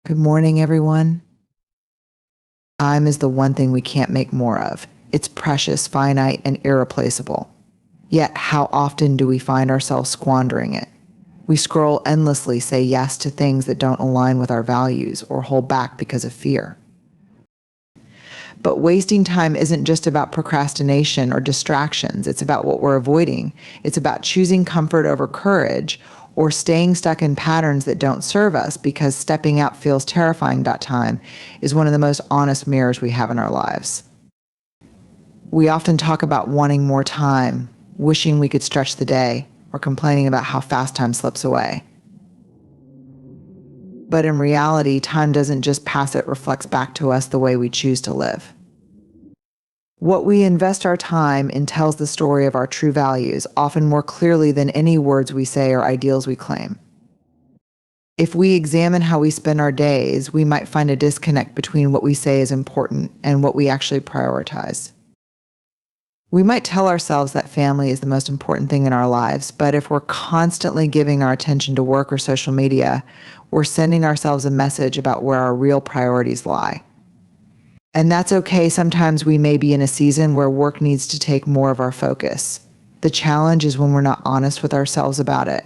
Good morning, everyone. Time is the one thing we can't make more of. It's precious, finite, and irreplaceable. Yet, how often do we find ourselves squandering it? We scroll endlessly, say yes to things that don't align with our values, or hold back because of fear. But wasting time isn't just about procrastination or distractions. It's about what we're avoiding. It's about choosing comfort over courage, or staying stuck in patterns that don't serve us because stepping out feels terrifying. Time is one of the most honest mirrors we have in our lives. We often talk about wanting more time, wishing we could stretch the day, or complaining about how fast time slips away. But in reality, time doesn't just pass, it reflects back to us the way we choose to live. What we invest our time in tells the story of our true values, often more clearly than any words we say or ideals we claim. If we examine how we spend our days, we might find a disconnect between what we say is important and what we actually prioritize. We might tell ourselves that family is the most important thing in our lives, but if we're constantly giving our attention to work or social media, we're sending ourselves a message about where our real priorities lie. And that's okay. Sometimes we may be in a season where work needs to take more of our focus. The challenge is when we're not honest with ourselves about it.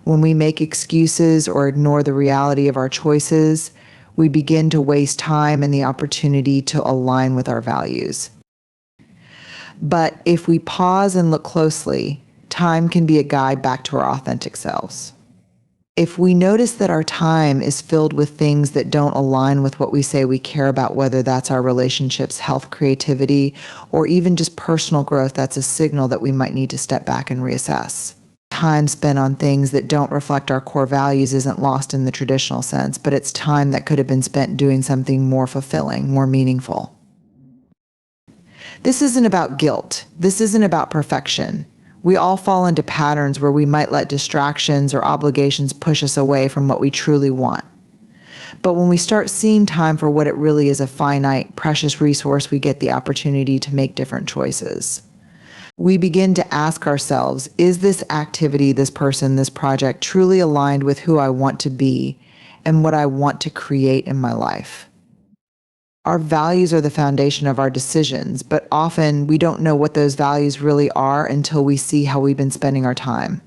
When we make excuses or ignore the reality of our choices, we begin to waste time and the opportunity to align with our values. But if we pause and look closely, time can be a guide back to our authentic selves. If we notice that our time is filled with things that don't align with what we say we care about, whether that's our relationships, health, creativity, or even just personal growth, that's a signal that we might need to step back and reassess. Time spent on things that don't reflect our core values isn't lost in the traditional sense, but it's time that could have been spent doing something more fulfilling, more meaningful. This isn't about guilt. This isn't about perfection. We all fall into patterns where we might let distractions or obligations push us away from what we truly want. But when we start seeing time for what it really is, a finite, precious resource, we get the opportunity to make different choices. We begin to ask ourselves, is this activity, this person, this project truly aligned with who I want to be and what I want to create in my life? Our values are the foundation of our decisions, but often we don't know what those values really are until we see how we've been spending our time.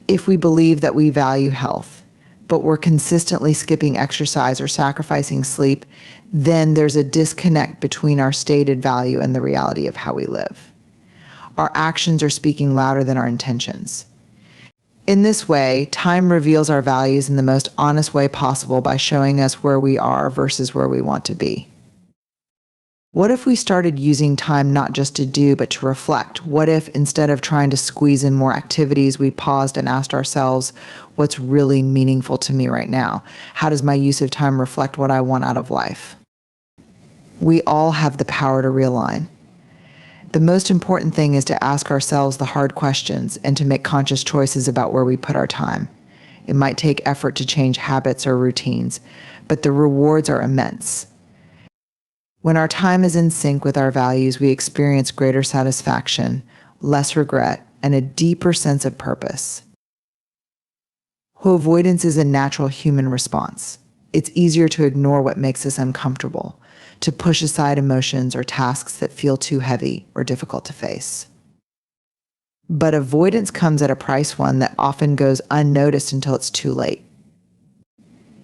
If we believe that we value health, but we're consistently skipping exercise or sacrificing sleep, then there's a disconnect between our stated value and the reality of how we live. Our actions are speaking louder than our intentions. In this way, time reveals our values in the most honest way possible by showing us where we are versus where we want to be. What if we started using time not just to do, but to reflect? What if instead of trying to squeeze in more activities, we paused and asked ourselves, what's really meaningful to me right now? How does my use of time reflect what I want out of life? We all have the power to realign. The most important thing is to ask ourselves the hard questions and to make conscious choices about where we put our time. It might take effort to change habits or routines, but the rewards are immense. When our time is in sync with our values, we experience greater satisfaction, less regret, and a deeper sense of purpose. Avoidance is a natural human response. It's easier to ignore what makes us uncomfortable, to push aside emotions or tasks that feel too heavy or difficult to face. But avoidance comes at a price, one that often goes unnoticed until it's too late.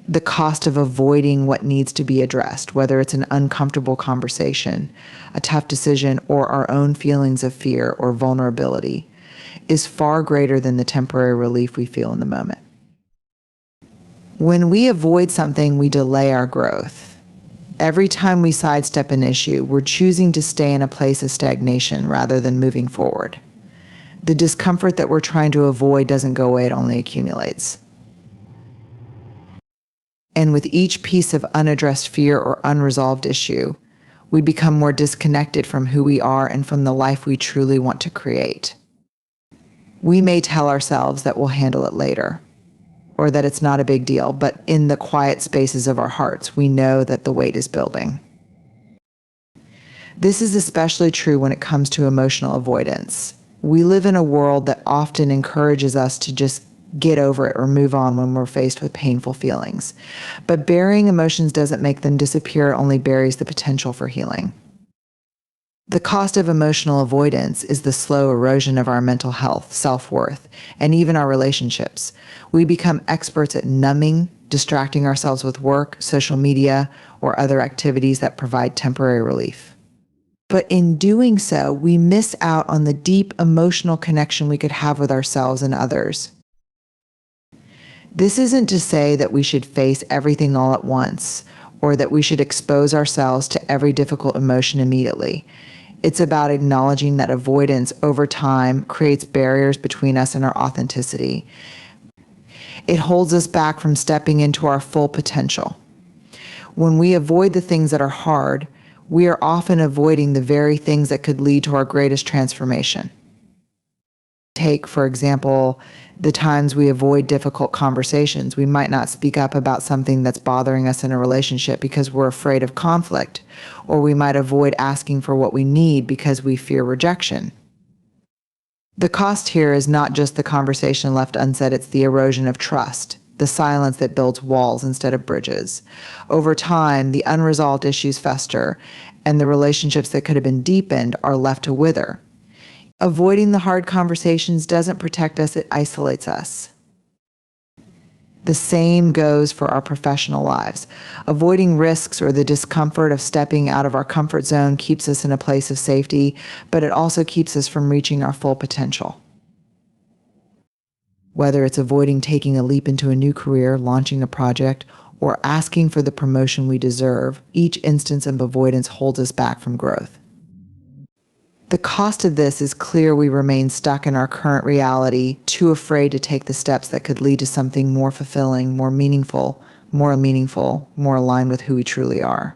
The cost of avoiding what needs to be addressed, whether it's an uncomfortable conversation, a tough decision, or our own feelings of fear or vulnerability, is far greater than the temporary relief we feel in the moment. When we avoid something, we delay our growth. Every time we sidestep an issue, we're choosing to stay in a place of stagnation rather than moving forward. The discomfort that we're trying to avoid doesn't go away, it only accumulates. And with each piece of unaddressed fear or unresolved issue, we become more disconnected from who we are and from the life we truly want to create. We may tell ourselves that we'll handle it later, or that it's not a big deal, but in the quiet spaces of our hearts, we know that the weight is building. This is especially true when it comes to emotional avoidance. We live in a world that often encourages us to just get over it, or move on when we're faced with painful feelings. But burying emotions doesn't make them disappear, it only buries the potential for healing. The cost of emotional avoidance is the slow erosion of our mental health, self-worth, and even our relationships. We become experts at numbing, distracting ourselves with work, social media, or other activities that provide temporary relief. But in doing so, we miss out on the deep emotional connection we could have with ourselves and others. This isn't to say that we should face everything all at once, or that we should expose ourselves to every difficult emotion immediately. It's about acknowledging that avoidance over time creates barriers between us and our authenticity. It holds us back from stepping into our full potential. When we avoid the things that are hard, we are often avoiding the very things that could lead to our greatest transformation. Take, for example, the times we avoid difficult conversations. We might not speak up about something that's bothering us in a relationship because we're afraid of conflict, or we might avoid asking for what we need because we fear rejection. The cost here is not just the conversation left unsaid, it's the erosion of trust, the silence that builds walls instead of bridges. Over time, the unresolved issues fester, and the relationships that could have been deepened are left to wither. Avoiding the hard conversations doesn't protect us, it isolates us. The same goes for our professional lives. Avoiding risks or the discomfort of stepping out of our comfort zone keeps us in a place of safety, but it also keeps us from reaching our full potential. Whether it's avoiding taking a leap into a new career, launching a project, or asking for the promotion we deserve, each instance of avoidance holds us back from growth. The cost of this is clear. We remain stuck in our current reality, too afraid to take the steps that could lead to something more fulfilling, more meaningful, more aligned with who we truly are.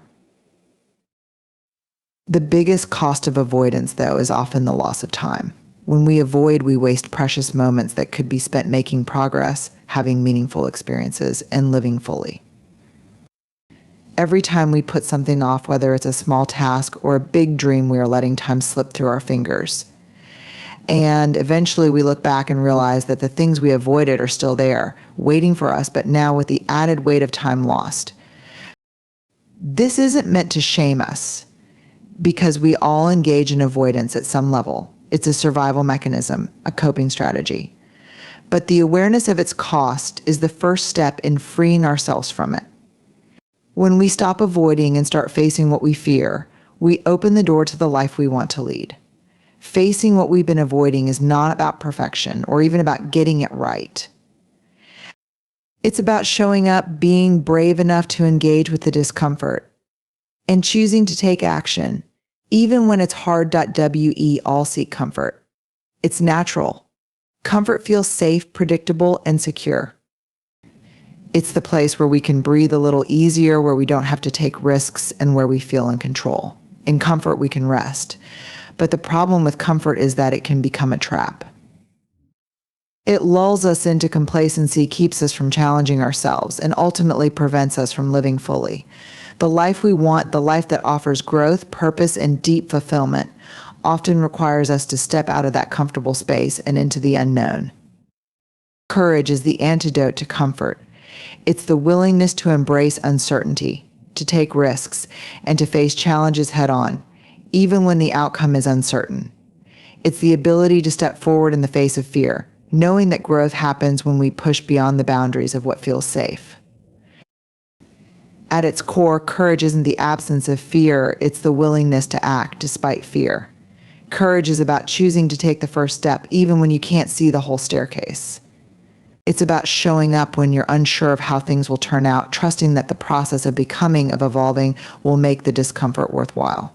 The biggest cost of avoidance, though, is often the loss of time. When we avoid, we waste precious moments that could be spent making progress, having meaningful experiences, and living fully. Every time we put something off, whether it's a small task or a big dream, we are letting time slip through our fingers. And eventually we look back and realize that the things we avoided are still there, waiting for us, but now with the added weight of time lost. This isn't meant to shame us, because we all engage in avoidance at some level. It's a survival mechanism, a coping strategy. But the awareness of its cost is the first step in freeing ourselves from it. When we stop avoiding and start facing what we fear, we open the door to the life we want to lead. Facing what we've been avoiding is not about perfection or even about getting it right. It's about showing up, being brave enough to engage with the discomfort, and choosing to take action, even when it's hard. We all seek comfort. It's natural. Comfort feels safe, predictable, and secure. It's the place where we can breathe a little easier, where we don't have to take risks, and where we feel in control. In comfort, we can rest. But the problem with comfort is that it can become a trap. It lulls us into complacency, keeps us from challenging ourselves, and ultimately prevents us from living fully. The life we want, the life that offers growth, purpose, and deep fulfillment, often requires us to step out of that comfortable space and into the unknown. Courage is the antidote to comfort. It's the willingness to embrace uncertainty, to take risks, and to face challenges head-on, even when the outcome is uncertain. It's the ability to step forward in the face of fear, knowing that growth happens when we push beyond the boundaries of what feels safe. At its core, courage isn't the absence of fear, it's the willingness to act despite fear. Courage is about choosing to take the first step, even when you can't see the whole staircase. It's about showing up when you're unsure of how things will turn out, trusting that the process of becoming, of evolving, will make the discomfort worthwhile.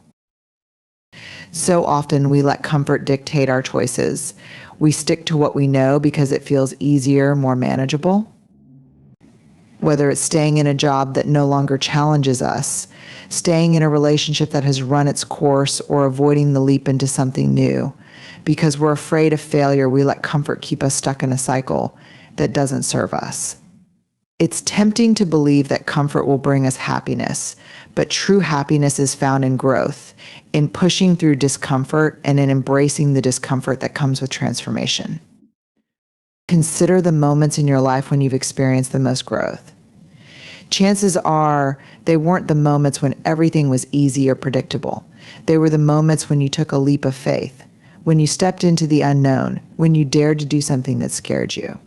So often we let comfort dictate our choices. We stick to what we know because it feels easier, more manageable. Whether it's staying in a job that no longer challenges us, staying in a relationship that has run its course, or avoiding the leap into something new. Because we're afraid of failure, we let comfort keep us stuck in a cycle that doesn't serve us. It's tempting to believe that comfort will bring us happiness, but true happiness is found in growth, in pushing through discomfort, and in embracing the discomfort that comes with transformation. Consider the moments in your life when you've experienced the most growth. Chances are they weren't the moments when everything was easy or predictable. They were the moments when you took a leap of faith, when you stepped into the unknown, when you dared to do something that scared you.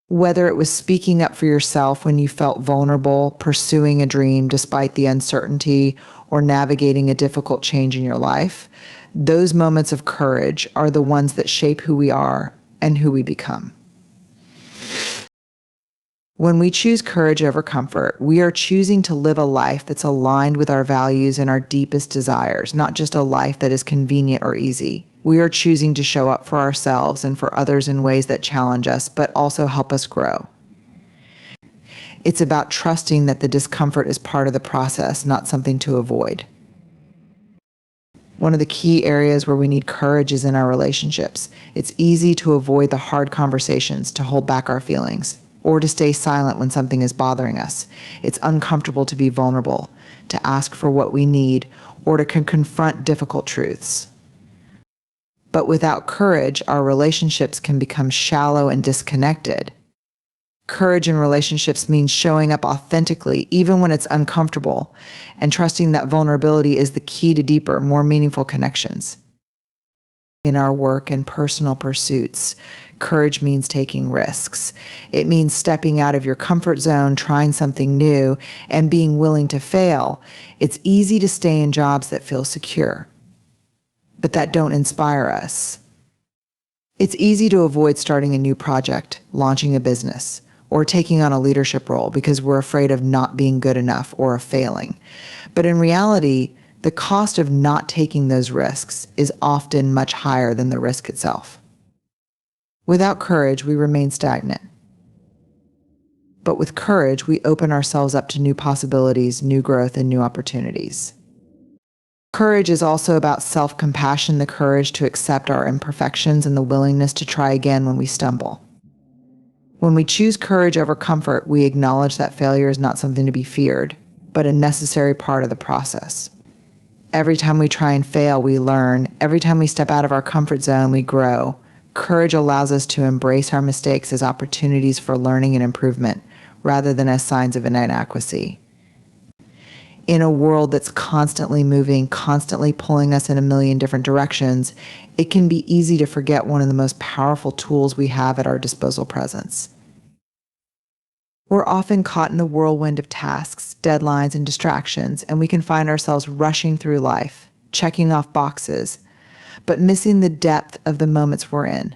Whether it was speaking up for yourself when you felt vulnerable, pursuing a dream despite the uncertainty, or navigating a difficult change in your life, those moments of courage are the ones that shape who we are and who we become. When we choose courage over comfort, we are choosing to live a life that's aligned with our values and our deepest desires, not just a life that is convenient or easy. We are choosing to show up for ourselves and for others in ways that challenge us, but also help us grow. It's about trusting that the discomfort is part of the process, not something to avoid. One of the key areas where we need courage is in our relationships. It's easy to avoid the hard conversations, to hold back our feelings, or to stay silent when something is bothering us. It's uncomfortable to be vulnerable, to ask for what we need, or to confront difficult truths. But without courage, our relationships can become shallow and disconnected. Courage in relationships means showing up authentically, even when it's uncomfortable, and trusting that vulnerability is the key to deeper, more meaningful connections. In our work and personal pursuits, courage means taking risks. It means stepping out of your comfort zone, trying something new, and being willing to fail. It's easy to stay in jobs that feel secure, but that don't inspire us. It's easy to avoid starting a new project, launching a business, or taking on a leadership role because we're afraid of not being good enough or of failing. But in reality, the cost of not taking those risks is often much higher than the risk itself. Without courage, we remain stagnant. But with courage, we open ourselves up to new possibilities, new growth, and new opportunities. Courage is also about self-compassion, the courage to accept our imperfections and the willingness to try again when we stumble. When we choose courage over comfort, we acknowledge that failure is not something to be feared, but a necessary part of the process. Every time we try and fail, we learn. Every time we step out of our comfort zone, we grow. Courage allows us to embrace our mistakes as opportunities for learning and improvement, rather than as signs of inadequacy. In a world that's constantly moving, constantly pulling us in a million different directions, it can be easy to forget one of the most powerful tools we have at our disposal: presence. We're often caught in a whirlwind of tasks, deadlines, and distractions, and we can find ourselves rushing through life, checking off boxes, but missing the depth of the moments we're in.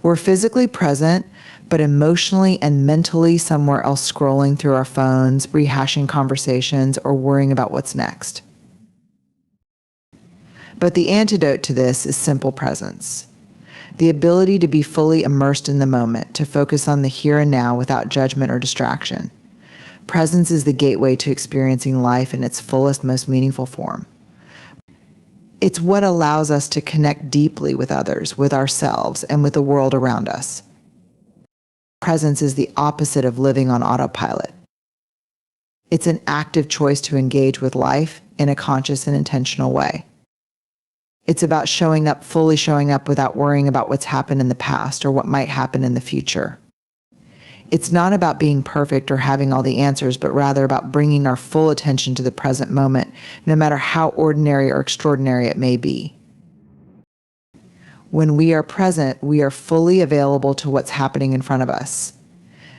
We're physically present, but emotionally and mentally somewhere else, scrolling through our phones, rehashing conversations, or worrying about what's next. But the antidote to this is simple presence. The ability to be fully immersed in the moment, to focus on the here and now without judgment or distraction. Presence is the gateway to experiencing life in its fullest, most meaningful form. It's what allows us to connect deeply with others, with ourselves, and with the world around us. Presence is the opposite of living on autopilot. It's an active choice to engage with life in a conscious and intentional way. It's about showing up, fully showing up without worrying about what's happened in the past or what might happen in the future. It's not about being perfect or having all the answers, but rather about bringing our full attention to the present moment, no matter how ordinary or extraordinary it may be. When we are present, we are fully available to what's happening in front of us.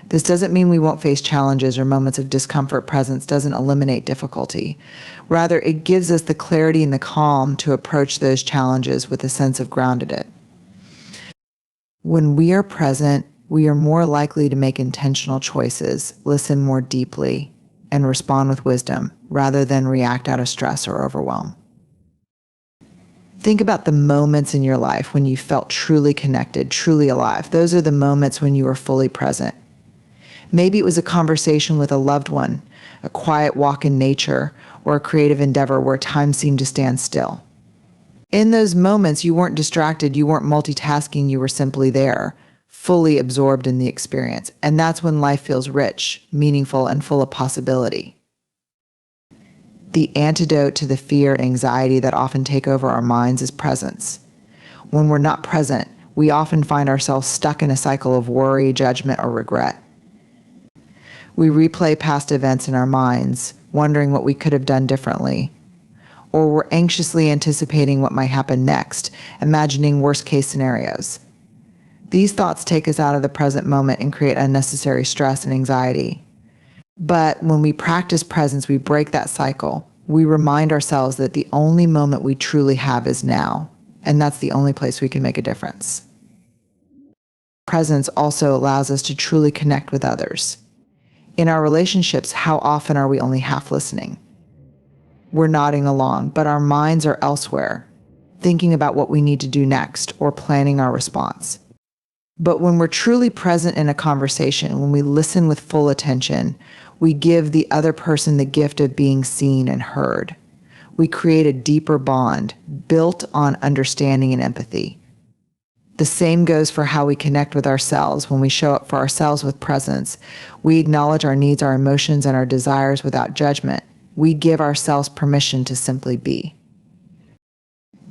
This doesn't mean we won't face challenges or moments of discomfort. Presence doesn't eliminate difficulty. Rather, it gives us the clarity and the calm to approach those challenges with a sense of groundedness. When we are present, we are more likely to make intentional choices, listen more deeply, and respond with wisdom, rather than react out of stress or overwhelm. Think about the moments in your life when you felt truly connected, truly alive. Those are the moments when you were fully present. Maybe it was a conversation with a loved one, a quiet walk in nature, or a creative endeavor where time seemed to stand still. In those moments, you weren't distracted, you weren't multitasking, you were simply there, fully absorbed in the experience. And that's when life feels rich, meaningful, and full of possibility. The antidote to the fear and anxiety that often take over our minds is presence. When we're not present, we often find ourselves stuck in a cycle of worry, judgment, or regret. We replay past events in our minds, wondering what we could have done differently. Or we're anxiously anticipating what might happen next, imagining worst-case scenarios. These thoughts take us out of the present moment and create unnecessary stress and anxiety. But when we practice presence, we break that cycle. We remind ourselves that the only moment we truly have is now, and that's the only place we can make a difference. Presence also allows us to truly connect with others. In our relationships, how often are we only half listening? We're nodding along, but our minds are elsewhere, thinking about what we need to do next or planning our response. But when we're truly present in a conversation, when we listen with full attention, we give the other person the gift of being seen and heard. We create a deeper bond built on understanding and empathy. The same goes for how we connect with ourselves. When we show up for ourselves with presence, we acknowledge our needs, our emotions, and our desires without judgment. We give ourselves permission to simply be.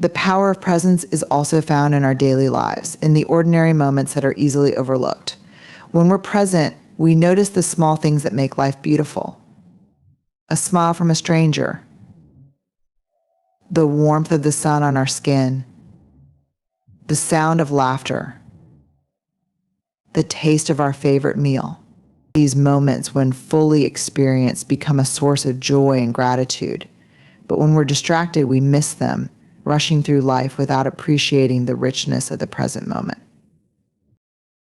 The power of presence is also found in our daily lives, in the ordinary moments that are easily overlooked. When we're present, we notice the small things that make life beautiful. A smile from a stranger, the warmth of the sun on our skin, the sound of laughter, the taste of our favorite meal. These moments, when fully experienced, become a source of joy and gratitude. But when we're distracted, we miss them, rushing through life without appreciating the richness of the present moment.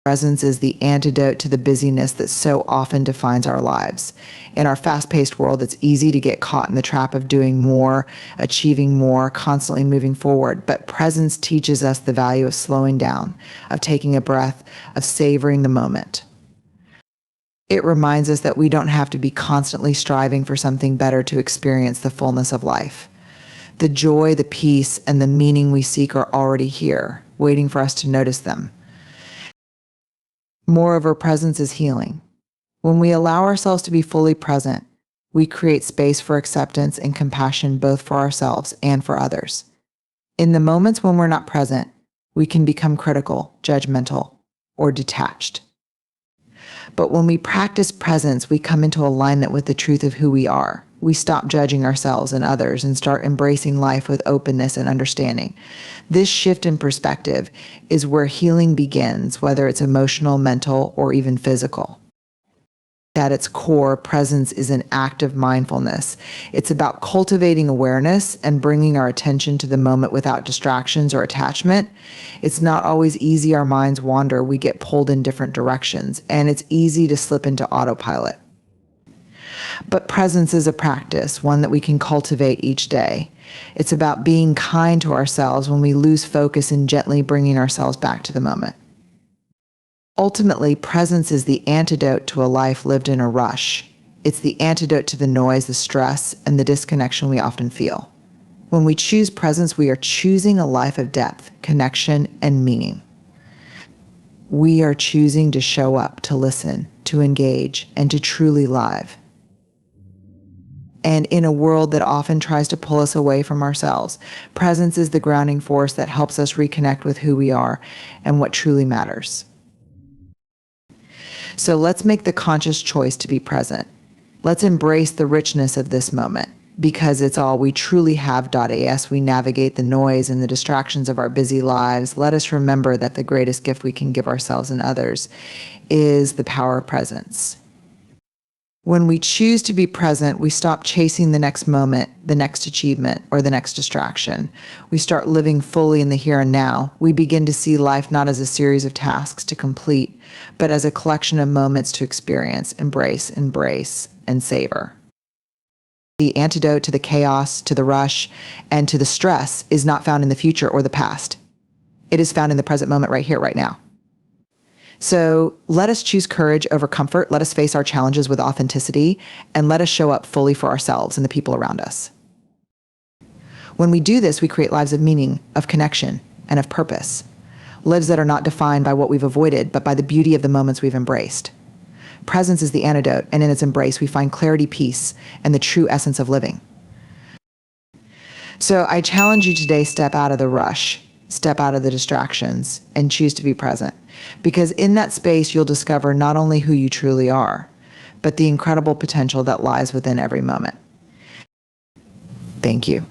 Presence is the antidote to the busyness that so often defines our lives. In our fast-paced world, it's easy to get caught in the trap of doing more, achieving more, constantly moving forward. But presence teaches us the value of slowing down, of taking a breath, of savoring the moment. It reminds us that we don't have to be constantly striving for something better to experience the fullness of life. The joy, the peace, and the meaning we seek are already here, waiting for us to notice them. Moreover, presence is healing. When we allow ourselves to be fully present, we create space for acceptance and compassion both for ourselves and for others. In the moments when we're not present, we can become critical, judgmental, or detached. But when we practice presence, we come into alignment with the truth of who we are. We stop judging ourselves and others and start embracing life with openness and understanding. This shift in perspective is where healing begins, whether it's emotional, mental, or even physical. At its core, presence is an act of mindfulness. It's about cultivating awareness and bringing our attention to the moment without distractions or attachment. It's not always easy. Our minds wander. We get pulled in different directions, and it's easy to slip into autopilot. But presence is a practice, one that we can cultivate each day. It's about being kind to ourselves when we lose focus and gently bringing ourselves back to the moment. Ultimately, presence is the antidote to a life lived in a rush. It's the antidote to the noise, the stress, and the disconnection we often feel. When we choose presence, we are choosing a life of depth, connection, and meaning. We are choosing to show up, to listen, to engage, and to truly live. And in a world that often tries to pull us away from ourselves, presence is the grounding force that helps us reconnect with who we are and what truly matters. So let's make the conscious choice to be present. Let's embrace the richness of this moment, because it's all we truly have. As we navigate the noise and the distractions of our busy lives, let us remember that the greatest gift we can give ourselves and others is the power of presence. When we choose to be present, we stop chasing the next moment, the next achievement, or the next distraction. We start living fully in the here and now. We begin to see life not as a series of tasks to complete, but as a collection of moments to experience, embrace, and savor. The antidote to the chaos, to the rush, and to the stress is not found in the future or the past. It is found in the present moment right here, right now. So let us choose courage over comfort. Let us face our challenges with authenticity, and let us show up fully for ourselves and the people around us. When we do this, we create lives of meaning, of connection, and of purpose. Lives that are not defined by what we've avoided, but by the beauty of the moments we've embraced. Presence is the antidote, and in its embrace, we find clarity, peace, and the true essence of living. So I challenge you today, step out of the rush. step out of the distractions, and choose to be present. Because in that space, you'll discover not only who you truly are, but the incredible potential that lies within every moment. Thank you.